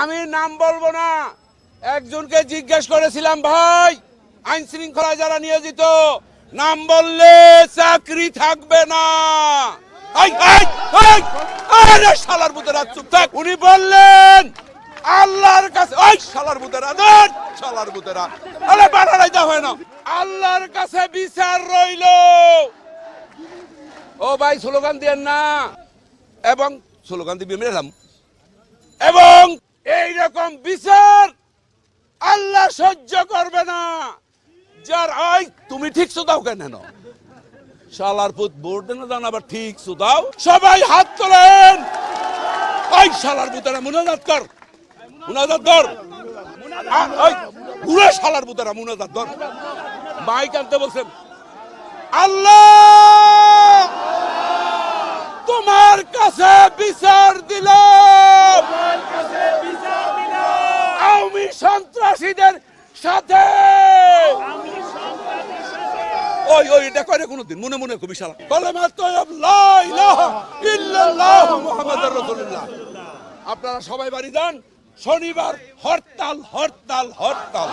আমি নাম বলবো না, একজনকে জিজ্ঞেস করেছিলাম, ভাই আইন শৃঙ্খলায় যারা নিয়োজিত নাম বললে চাকরি থাকবে না। আরে শালার বুতেরা চুপ থাক। উনি বললেন আল্লাহর কাছে, ওই শালার বুতেরা দেন, শালার বুতেরা আরে বানাই দেওয়া হয় না, আল্লাহর কাছে বিচার রইল। ও ভাই স্লোগান দিয়েন না, এবং স্লোগান দিবি মেলাম, এবং এইরকম বিচার আল্লাহ সহ্য করবে না। যার ওই তুমি ঠিক দাও কেন শালার পুত ভোট দেন দাও আবার ঠিক দাও। সবাই হাত তোলেন। ওই শালার পুতেরা মুনাজাত কর, মুনাজাত কর, ওই পুরো শালার পুতেরা মুনাজাত কর। মাইক আনতে বলছেন। আল্লাহ তোমার কাছে বিচার দিলাম, আওয়ামী সন্ত্রাসীদের সাথে। ওই ওই এটা করে কোনদিন মনে মনে খুবই শালা কালেমা তাইয়্যিব লা ইলাহা ইল্লাল্লাহু মুহাম্মাদুর রাসূলুল্লাহ। আপনারা সবাই বাড়ি যান, শনিবার হরতাল হরতাল হরতাল।